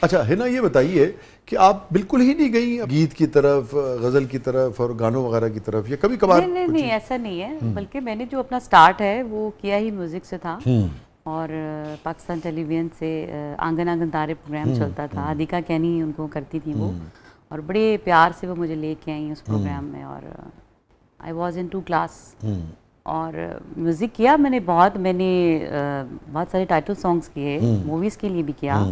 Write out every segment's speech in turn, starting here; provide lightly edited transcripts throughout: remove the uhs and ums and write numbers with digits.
اچھا ہنا یہ بتائیے کہ آپ بالکل ہی نہیں گئی گیت کی طرف، غزل کی طرف اور گانوں وغیرہ کی طرف، یا کبھی کبھار؟ نہیں ایسا نہیں ہے، بلکہ میں نے جو اپنا سٹارٹ ہے وہ کیا ہی میوزک سے تھا، اور پاکستان ٹیلی ویژن سے آنگن آنگن تارے پروگرام چلتا تھا، ہادیکا کینی ان کو کرتی تھیں وہ، اور بڑے پیار سے وہ مجھے لے کے آئیں اس پروگرام میں، اور آئی واز ان 2 کلاس، اور میوزک کیا میں نے بہت سارے ٹائٹل سانگس کیے، موویز کے لیے بھی کیا،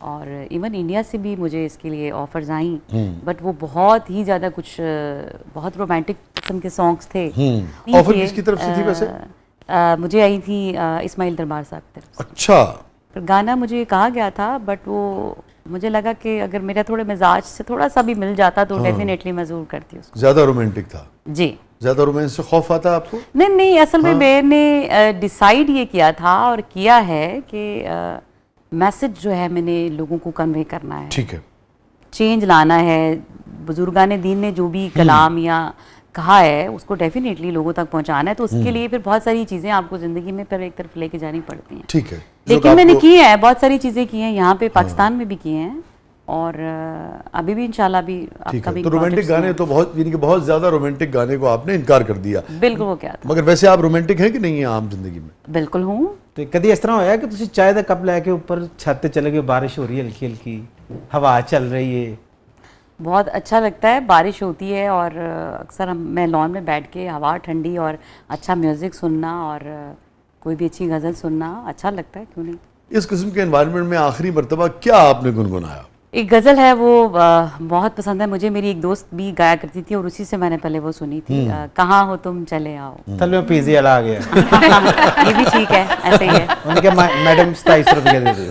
اور ایون انڈیا سے بھی مجھے اس کے لیے آفرز آئیں، بٹ وہ بہت ہی زیادہ کچھ بہت رومانٹک قسم کے سانگس تھے۔ آفر کس کی طرف سے تھی ویسے؟ مجھے آئی تھی اسماعیل دربار صاحب کی طرف سے۔ اچھا، پھر گانا مجھے کہا گیا تھا، بٹ وہ مجھے لگا کہ اگر میرا تھوڑے مزاج سے تھوڑا سا بھی مل جاتا تو ڈیفینیٹلی میں ضرور کرتی اس کو۔ زیادہ رومانٹک تھا؟ جی، زیادہ رومانس سے خوف آتا آپ کو؟ نہیں، اصل میں میں نے ڈیسائیڈ یہ کیا تھا اور کیا ہے کہ میسج جو ہے میں نے لوگوں کو کنوے کرنا ہے، ٹھیک ہے، چینج لانا ہے، بزرگان دین نے جو بھی کلام یا کہا ہے اس کو ڈیفینیٹلی لوگوں تک پہنچانا ہے، تو اس کے لیے پھر بہت ساری چیزیں آپ کو زندگی میں پھر ایک طرف لے کے جانی پڑتی ہیں۔ ٹھیک ہے، لیکن میں نے کی ہے، بہت ساری چیزیں کی ہیں یہاں پہ پاکستان میں بھی کی ہیں، اور ابھی بھی انشاءاللہ بھی ٹھیک ہے۔ تو رومانٹک گانے تو بہت، یعنی کہ بہت زیادہ رومانٹک گانے کو آپ نے انکار کر دیا۔ بالکل، وہ کیا تھا۔ مگر ویسے آپ رومانٹک ہیں کہ نہیں ہیں عام زندگی میں؟ بالکل ہوں۔ تو کدی اس طرح ہویا کہ تسی چائے دا کپ لے کے اوپر چھت تے چلے گئے، بارش ہو رہی ہے ہلکی ہلکی، ہوا چل رہی ہے، بہت اچھا لگتا ہے، بارش ہوتی ہے اور اکثر میں لان میں بیٹھ کے ہوا ٹھنڈی اور اچھا میوزک سننا اور کوئی بھی اچھی غزل سننا اچھا لگتا ہے، کیوں نہیں۔ اس قسم کے انوائرمنٹ میں آخری مرتبہ کیا آپ نے گنگنایا؟ ایک غزل ہے وہ بہت پسند ہے مجھے، میری ایک دوست بھی گایا کرتی تھی اور اسی سے میں نے پہلے وہ سنی تھی، کہاں ہو تم چلے آؤ۔ تھلے میں پیزی والا آ گیا، یہ بھی ٹھیک ہے، ایسے ہی ہے۔ انہوں نے کہا میڈم 27 روپے دے دو۔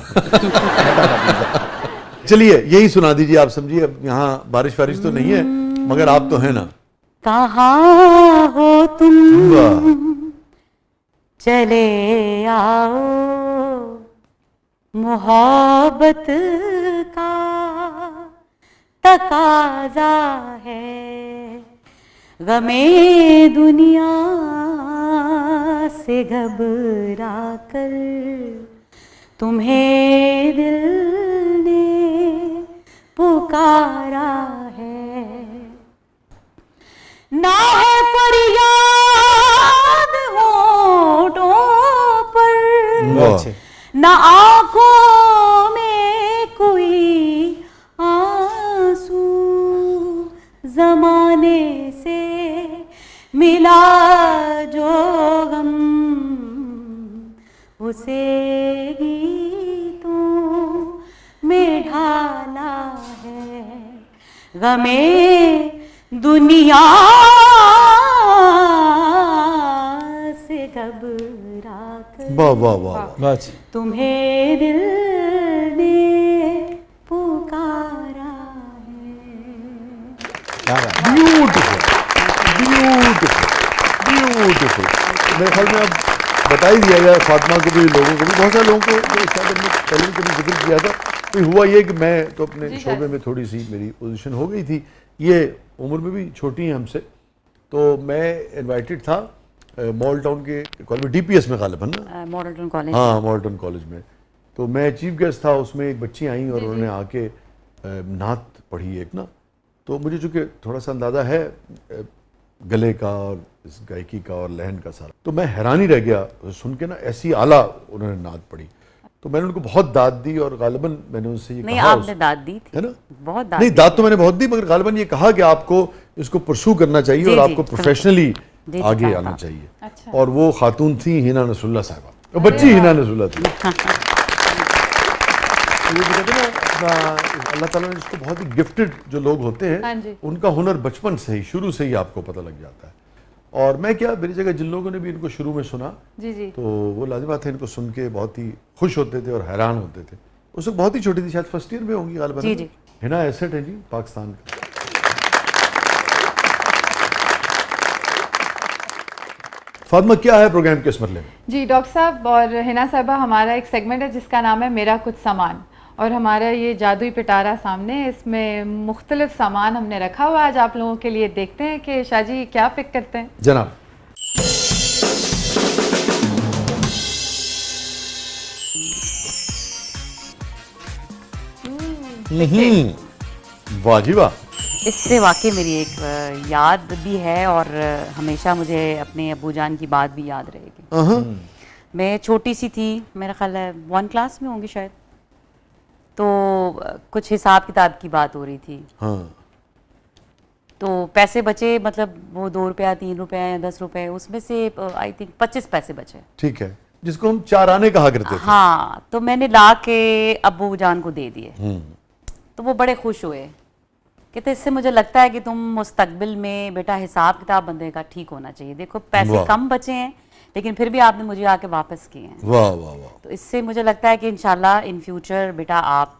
چلیے یہی سنا دیجیے، آپ سمجھیے اب یہاں بارش وارش تو نہیں ہے مگر آپ تو ہیں نا۔ کہاں ہو تم چلے آؤ، محبت کا تقاضا ہے، غم دنیا سے گھبرا کر تمہیں دل نے پکارا ہے، نہ ہے فریاد ہونٹوں پر، نہ آنکھوں میں کوئی آنسو، زمانے سے ملا جو غم اسے گیتوں میں ڈھالا ہے، غم دنیا سے گھبرا کر واہ واہ واہ، تمہیں دل نے پکارا ہے۔ Beautiful beautiful beautiful. میرے خیال میں اب بتا ہی دیا گیا فاطمہ کو بھی، لوگوں کو بھی، بہت سارے لوگوں کو، جو شاید ہم نے پہلے بھی کبھی ذکر کیا تھا۔ تو ہوا یہ کہ میں تو اپنے شعبے میں تھوڑی سی میری پوزیشن ہو گئی تھی، یہ عمر میں بھی چھوٹی ہیں ہم سے، تو میں انوائٹڈ تھا مال ٹاؤن کے کالج میں، ڈی پی ایس میں غالباً نا، ماڈل ٹاؤن کالج، ہاں مال ٹاؤن کالج میں، تو میں چیف گیسٹ تھا، اس میں ایک بچی آئیں اور انہوں نے آ کے نعت پڑھی ایک نا، تو مجھے چونکہ تھوڑا سا اندازہ ہے گلے کا اور اس گائیکی کا اور لہن کا سارا، تو میں حیران ہی رہ گیا سن کے نا، ایسی اعلیٰ انہوں نے نعت پڑھی، تو میں نے ان کو بہت داد دی، اور غالباً میں نے ان سے یہ کہا، نہیں آپ نے داد دی تھی، ہے نا، بہت داد، نہیں داد تو میں نے بہت دی، مگر غالباً یہ کہا کہ آپ کو اس کو پرسو کرنا چاہیے اور آپ کو پروفیشنلی آگے آنا چاہیے، اور وہ خاتون تھیں ہنا نصر اللہ صاحبہ، بچی ہنا نصر اللہ تھی۔ یہ جو کہتے ہیں نا، اللہ تعالیٰ نے اس کو بہت ہی گفٹڈ جو لوگ ہوتے ہیں ان کا ہنر بچپن سے ہی، شروع سے ہی آپ کو پتہ لگ جاتا ہے، اور میں کیا، میری جگہ جن لوگوں نے بھی ان کو شروع میں سنا تو وہ لازم بات ہے ان کو سن کے بہت ہی خوش ہوتے تھے اور حیران ہوتے تھے۔ اس وقت بہت ہی چھوٹی تھی، شاید فرسٹ ایئر میں ہوں گی غالباً، ہنا ایسٹ ہے جی پاکستان کا۔ فاطمہ کیا ہے پروگرام کے اس مرحلے میں؟ جی ڈاکٹر صاحب اور ہنا صاحبہ، ہمارا ایک سیگمنٹ ہے جس کا نام ہے میرا کچھ سامان، اور ہمارا یہ جادوئی پٹارا سامنے، اس میں مختلف سامان ہم نے رکھا ہوا، آج آپ لوگوں کے لیے دیکھتے ہیں کہ شاہ جی کیا پک کرتے ہیں۔ جناب वाह जी वाह. इससे वाकई मेरी एक याद भी है और हमेशा मुझे अपने अब्बू जान की बात भी याद रहेगी. मैं छोटी सी थी, मेरा ख्याल है 1 क्लास में होंगी शायद, तो कुछ हिसाब किताब की बात हो रही थी. हाँ. तो पैसे बचे, मतलब वो 2 रुपया 3 रुपया या 10 रुपए, उसमें से आई थिंक 25 पैसे बचे. ठीक है, जिसको हम 4 आने कहा करते थे. हाँ, तो मैंने ला के अब्बू जान को दे दिए. तो वो बड़े खुश हुए, कहते इससे मुझे लगता है कि तुम मुस्तकबिल में बेटा हिसाब किताब बंदे का ठीक होना चाहिए. देखो पैसे वाह. कम बचे हैं लेकिन फिर भी आपने मुझे आके वापस किए हैं. वाह वाह वाह. तो इससे मुझे लगता है कि इंशाल्लाह इन फ्यूचर बेटा आप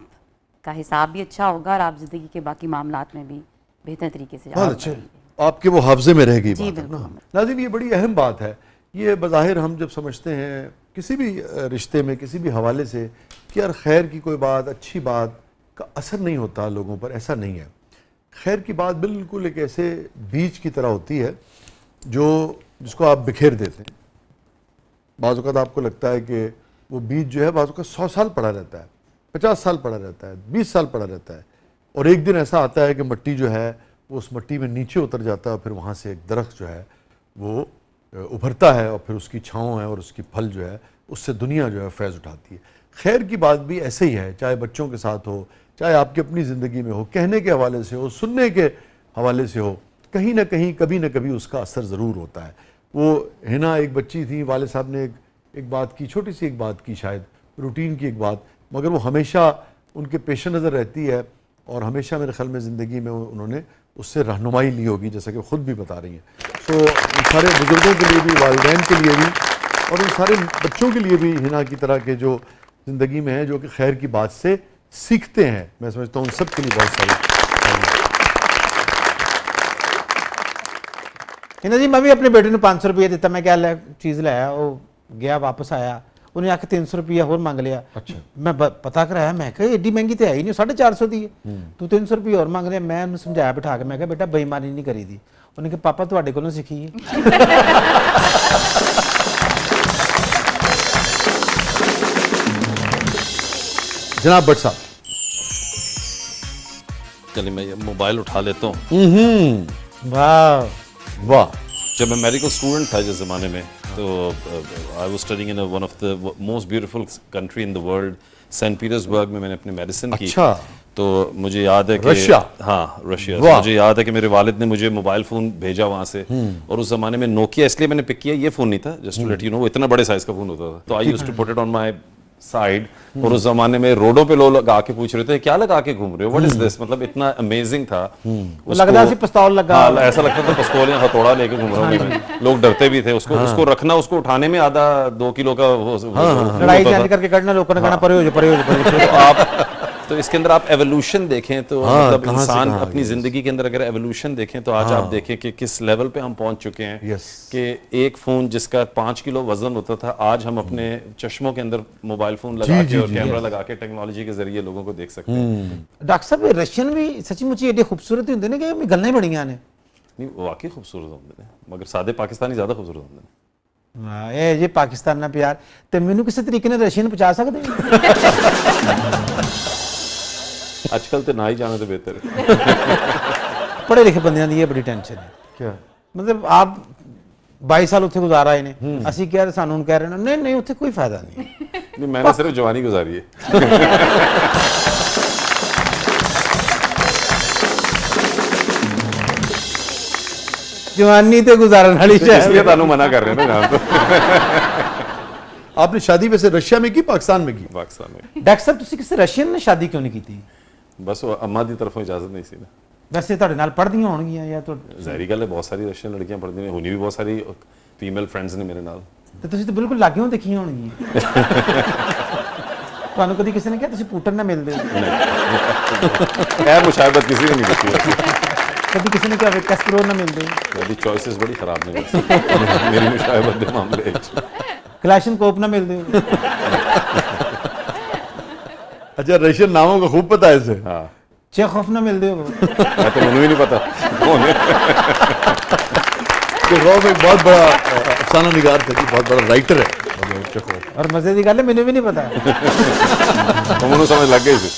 का हिसाब भी अच्छा होगा और आप ज़िंदगी के बाकी मामलात में भी बेहतर तरीके से बहुत अच्छे, आपके वो हाफजे में रह गई जी, बात है ना. बिल्कुल. नाज़रीन, ये बड़ी अहम बात है. ये बज़ाहिर हम जब समझते हैं किसी भी रिश्ते में, किसी भी हवाले से कि यार खैर की कोई बात, अच्छी बात का असर नहीं होता लोगों पर, ऐसा नहीं है. खैर की बात बिल्कुल एक ऐसे बीज की तरह होती है जिसको आप बिखेर देते हैं. बाज़ औक़ात आपको लगता है कि वो बीज जो है बाज़ औक़ात 100 साल पड़ा रहता है, 50 साल पड़ा रहता है, 20 साल पड़ा रहता है, और एक दिन ऐसा आता है कि मिट्टी जो है वो उस मिट्टी में नीचे उतर जाता है और फिर वहाँ से एक दरख्त जो है वो उभरता है और फिर उसकी छाँव है और उसकी फल जो है उससे दुनिया जो है फैज़ उठाती है. खैर की बात भी ऐसे ही है, चाहे बच्चों के साथ हो, चाहे आपकी अपनी ज़िंदगी में हो, कहने के हवाले से हो, सुनने के हवाले से हो, कहीं ना कहीं कभी ना कभी उसका असर ज़रूर होता है. वो हिना एक बच्ची थी, वाले साहब ने एक बात की, छोटी सी एक बात की, शायद रूटीन की एक बात, मगर वो हमेशा उनके पेश नज़र रहती है और हमेशा मेरे ख्याल में ज़िंदगी में उन्होंने उससे रहनुमाई ली होगी, जैसा कि ख़ुद भी बता रही हैं. तो उन सारे बुज़ुर्गों के लिए भी, वालिदैन के लिए भी और उन सारे बच्चों के लिए भी हिना की तरह के जो ज़िंदगी में हैं, जो कि खैर की बात से सीखते हैं, मैं समझता हूँ उन सब के लिए बहुत सारी. हिना जी, मैं भी अपने बेटे ने 500 रुपये दिता, मैं क्या चीज़ लाया, वो गया वापस आया, उन्हें आके 300 रुपया और मांग लिया. अच्छा. मैं पता कराया, मैं कहा एडी महंगी तो है ही नहीं, 450 दी है, तू 300 रुपये और मांग लिया. मैं उन्हें समझाया बिठा के, मैं कहा बेटा बेईमानी नहीं करी दी. उन्हें कहा पापा तुहाडे कोलों सीखी है. जनाब भट्ट साहब. चलिए मैं ये मोबाइल उठा लेता हूँ. वाह वाह. जब मैं मेडिकल स्टूडेंट था जिस ज़माने में, तो I was studying in one of the most beautiful country in the world, Saint Petersburg में मैंने अपनी मेडिसिन की. अच्छा. तो मुझे याद है कि रशिया. हाँ, रशिया. वाह. मुझे याद है कि मेरे वालिद ने मुझे मोबाइल फ़ोन भेजा वहाँ से, और उस ज़माने में नोकिया, इसलिए मैंने पिक किया, ये फ़ोन नहीं था, just to let you know, वो इतना बड़े साइज़ का फ़ोन होता था. तो I used to put it on my side, और उस जमाने में रोडों पे लोग लगा के पूछ रहे थे क्या लगा के घूम रहे हो, व्हाट इज दिस, मतलब इतना अमेजिंग था. वो लगता है पिस्तौल लगा. हाँ, ऐसा लगता था पिस्तौल या हथौड़ा लेके घूम रहा हूँ मैं. लोग डरते भी थे उसको रखना, उसको उठाने में आधा 2 किलो का लड़ाई जाने करके करना, लोगों ने कहना परे हो. आप तो इसके अंदर आप एवोल्यूशन देखें तो मतलब इंसान अपनी जिंदगी के अंदर अगर एवोल्यूशन देखें तो आज आप देखें कि किस लेवल पे हम पहुंच चुके हैं. कि एक फोन जिसका 5 किलो वजन होता था, आज हम अपने चश्मों के अंदर मोबाइल फोन लगा के और कैमरा लगा के टेक्नोलॉजी के जरिए लोगों को देख सकते हैं. डॉक्टर साहब, रशियन भी सच्ची मुची एडे खूबसूरत होंगे ने कि गल्लां बड़ियां ने. नहीं, वाकई खूबसूरत होंगे ने, मगर सादे पाकिस्तानी ज्यादा खूबसूरत होंगे. ਇਹ ਜੇ ਪਾਕਿਸਤਾਨ ਨਾਲ ਪਿਆਰ ਤੇ ਮੈਨੂੰ ਕਿਸੇ ਤਰੀਕੇ ਨਾਲ ਰਸ਼ੀਅਨ ਪਹੁੰਚਾ ਸਕਦੇ ਹੋ? आजकल तो ना ही जाना तो बेहतर है. पढ़े लिखे बंदियां दी ये बड़ी टेंशन है. क्या मतलब आप 22 साल उत्थे गुजारा है ने, ਅਸੀਂ कह रहे सानू हुण कह रहे ने नहीं नहीं उत्थे कोई फायदा नहीं. नहीं, मैंने सिर्फ जवानी गुजारी है. जवानी ते गुजारन वाली इसलिए तानू मना कर रहे हैं ना. आपने शादी वैसे रशिया में की, पाकिस्तान में की? पाकिस्तान में. डॉक्टर साहब ਤੁਸੀਂ ਕਿਸੇ ਰਸ਼ੀਅਨ ਨਾਲ ਸ਼ਾਦੀ ਕਿਉਂ ਨਹੀਂ ਕੀਤੀ? बस वो अम्मा की तरफों इजाजत नहीं सी ना. वैसे ਤੁਹਾਡੇ ਨਾਲ ਪੜ੍ਹਦੀਆਂ ਹੋਣਗੀਆਂ ਜਾਂ तो ज़ाहिरी गल है, बहुत सारी रशियन लड़कियां पढ़ती हैं, हुनी भी बहुत सारी फीमेल फ्रेंड्स ने मेरे नाल. ਤੇ ਤੁਸੀਂ ਤਾਂ ਬਿਲਕੁਲ ਲਾਗਿਓਂ ਦੇਖੀਆਂ ਹੋਣਗੀਆਂ. ਤੁਹਾਨੂੰ ਕਦੀ ਕਿਸੇ ਨੇ ਕਿਹਾ ਤੁਸੀਂ ਪੂਟਨ ਨਾਲ ਮਿਲਦੇ ਹੋ? खैर मुशाहबत किसी ने नहीं की. कभी किसी ने कहा कैस्परो ना मिलते हो? मेरी चॉइसेस बड़ी खराब नहीं बस मेरी मुशाहबत के मामले क्लैशन कोप ना मिलते हो? अच्छा, रशियन नामों का खूब पता है इसे. हाँ, चेखोफ ना मिलते हो? मैं तो मुझे भी नहीं पता कौन है. चेखोव एक बहुत बड़ा अफसाना निगार था, बहुत बड़ा राइटर है चेखोव. और मजे की गल है, मैंने भी नहीं पता. तो मुझे समझ लग गई थी.